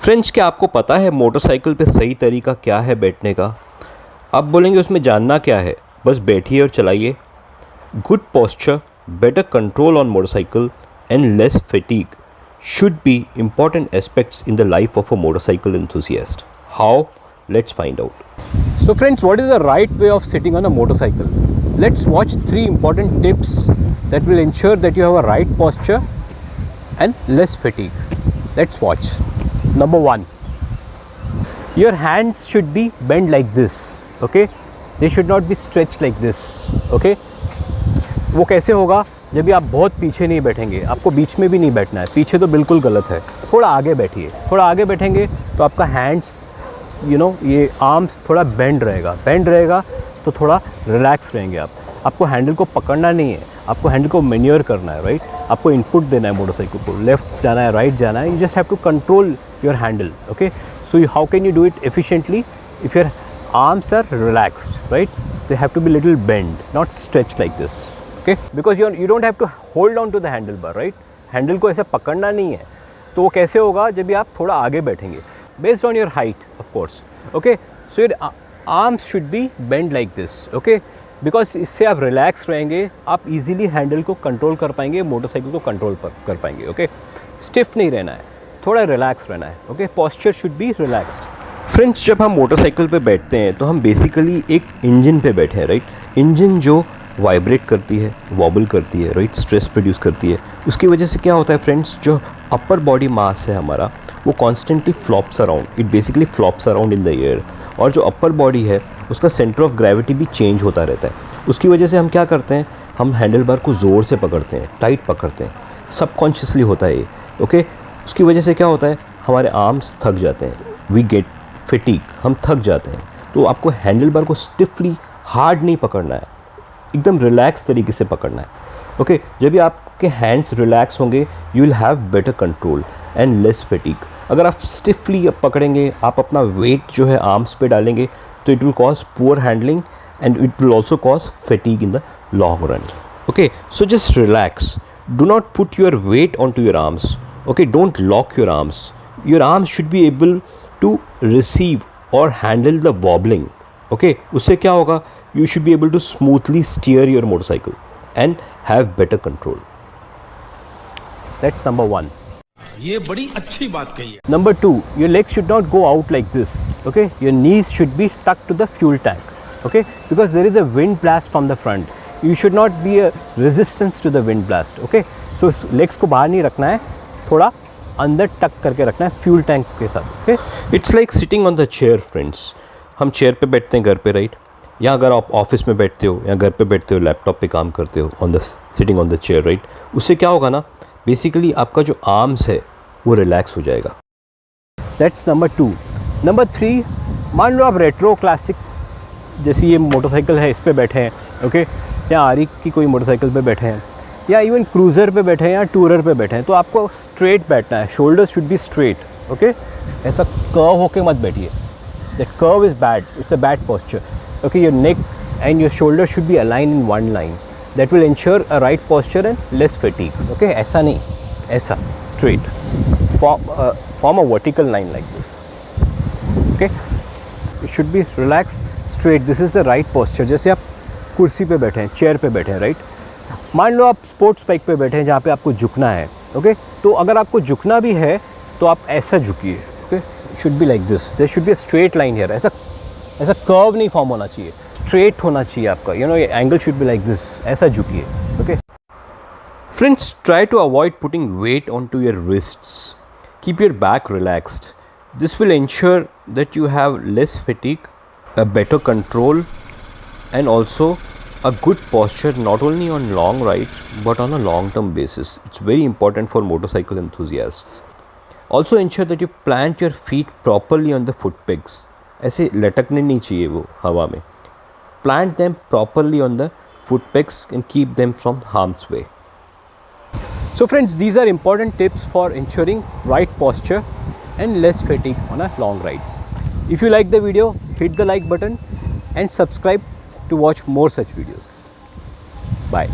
Friends, क्या आपको पता है मोटरसाइकिल पे सही तरीका क्या है बैठने का? आप बोलेंगे उसमें जानना क्या है, बस बैठिए और चलाइए। Good posture, better control on motorcycle and less fatigue should be important aspects in the life of a motorcycle enthusiast. How? Let's find out. So friends, what is the right way of sitting on a motorcycle? Let's watch 3 important tips that will ensure that you have a right posture and less fatigue. Let's watch. Number 1. Your hands should be bent like this, okay? They should not be stretched like this, okay? वो कैसे होगा? जब भी आप बहुत पीछे नहीं बैठेंगे, आपको बीच में भी नहीं बैठना है, पीछे तो बिल्कुल गलत है, थोड़ा आगे बैठिए। थोड़ा आगे बैठेंगे तो आपका हैंड्स ये आर्म्स थोड़ा बेंड रहेगा तो थोड़ा रिलैक्स रहेंगे आप। आपको हैंडल को पकड़ना नहीं है, आपको हैंडल को मैन्योर करना है, राइट? आपको इनपुट देना है मोटरसाइकिल को, लेफ्ट जाना है, राइट जाना है। You just have to control your handle, okay? So how can you do it efficiently if your arms are relaxed, right? They have to be little bent, not stretched like this, okay? Because you don't have to hold on to the handlebar, right? Handle को ऐसे पकड़ना नहीं है। तो वो कैसे होगा? जब भी आप थोड़ा आगे बैठेंगे, based on your height, of course, okay? So your arms should be bent like this, okay? Because इससे आप रिलैक्स रहेंगे, आप इजीली हैंडल को कंट्रोल कर पाएंगे, मोटरसाइकिल को कंट्रोल कर पाएंगे, ओके? स्टिफ नहीं रहना है, थोड़ा रिलैक्स रहना है, okay? Posture should be relaxed. Friends, जब हम मोटरसाइकिल पे बैठते हैं तो हम बेसिकली एक इंजन पे बैठे हैं, राइट? इंजन जो वाइब्रेट करती है, वॉबल करती है, राइट? स्ट्रेस प्रोड्यूस करती है। उसकी वजह से क्या होता है फ्रेंड्स, जो अपर बॉडी मास है हमारा, वो constantly flops around, it basically flops around in the air. और जो अपर बॉडी है उसका सेंटर ऑफ ग्रेविटी भी चेंज होता रहता है। उसकी वजह से हम क्या करते हैं, हम हैंडल बार को ज़ोर से पकड़ते हैं, टाइट पकड़ते हैं, सबकॉन्शियसली होता है ये, ओके? उसकी वजह से क्या होता है, हमारे आर्म्स थक जाते हैं, वी गेट फटीग, हम थक जाते हैं। तो आपको हैंडल बार को स्टिफली हार्ड नहीं पकड़ना है, एकदम रिलैक्स तरीके से पकड़ना है, ओके? जब भी आपके हैंड्स रिलैक्स होंगे, you will have better control and less fatigue. अगर आप स्टिफली पकड़ेंगे, आप अपना वेट जो है आर्म्स पे डालेंगे, तो it will cause poor handling and it will also cause fatigue in the long run, okay? So just relax, do not put your weight on to your arms, okay? Don't lock your arms. Your arms should be able to receive or handle the wobbling, okay? उससे क्या होगा, you should be able to smoothly steer your motorcycle and have better control. That's number 1. ये बड़ी अच्छी बात कही है। Number 2, your legs should not go out like this, okay? Your knees should be stuck to the fuel tank, okay? Because there is a wind blast from the front. You should not be a resistance to the wind blast, okay? So legs को बाहर नहीं रखना है, थोड़ा अंदर टक करके रखना है फ्यूल टैंक के साथ, okay? It's like sitting on the chair friends. हम चेयर पे बैठते हैं घर पे, राइट? या अगर आप ऑफिस में बैठते हो या घर पे बैठते हो, लैपटॉप पे काम करते हो, sitting on the chair, right? उससे क्या होगा ना, बेसिकली आपका जो आर्म्स है वो रिलैक्स हो जाएगा। That's number 2। नंबर 3, मान लो आप रेट्रो क्लासिक जैसी ये मोटरसाइकिल है, इस पर बैठे हैं, ओके? या आरी की कोई मोटरसाइकिल पे बैठे हैं, या इवन क्रूज़र पे बैठे हैं या टूरर पे बैठे हैं, तो आपको स्ट्रेट बैठना है। Shoulder should be straight, okay? ऐसा कर्व होके मत बैठिए, that curve is bad, it's a bad posture, okay? Your neck and your shoulder should be align in one line, that will ensure a right posture and less fatigue, okay? ऐसा नहीं, ऐसा straight, form a vertical line like this, okay? It should be relax straight, this is the right posture. जैसे आप कुर्सी पे बैठे हैं, chair पे बैठे हैं, राइट? मान लो आप स्पोर्ट्स बाइक पे बैठे हैं जहाँ पे आपको झुकना है, ओके? तो अगर आपको झुकना भी है तो आप ऐसा झुकिए, okay? Should be like this, there should be a straight line here. ऐसा कर्व नहीं फॉर्म होना चाहिए, स्ट्रेट होना चाहिए आपका, ये angle should be like this, ऐसा झुकिए, okay? Friends, try to avoid putting weight on to your wrists, keep your back relaxed. This will ensure that you have less fatigue, a better control and also a good posture, not only on long rides but on a long term basis. It's very important for motorcycle enthusiasts. Also ensure that you plant your feet properly on the foot pegs. ऐसे लटकने नहीं चाहिए वो हवा में. Plant them properly on the foot pegs and keep them from harm's way. So friends, these are important tips for ensuring right posture and less fatigue on a long rides. If you like the video, hit the like button and subscribe to watch more such videos. Bye.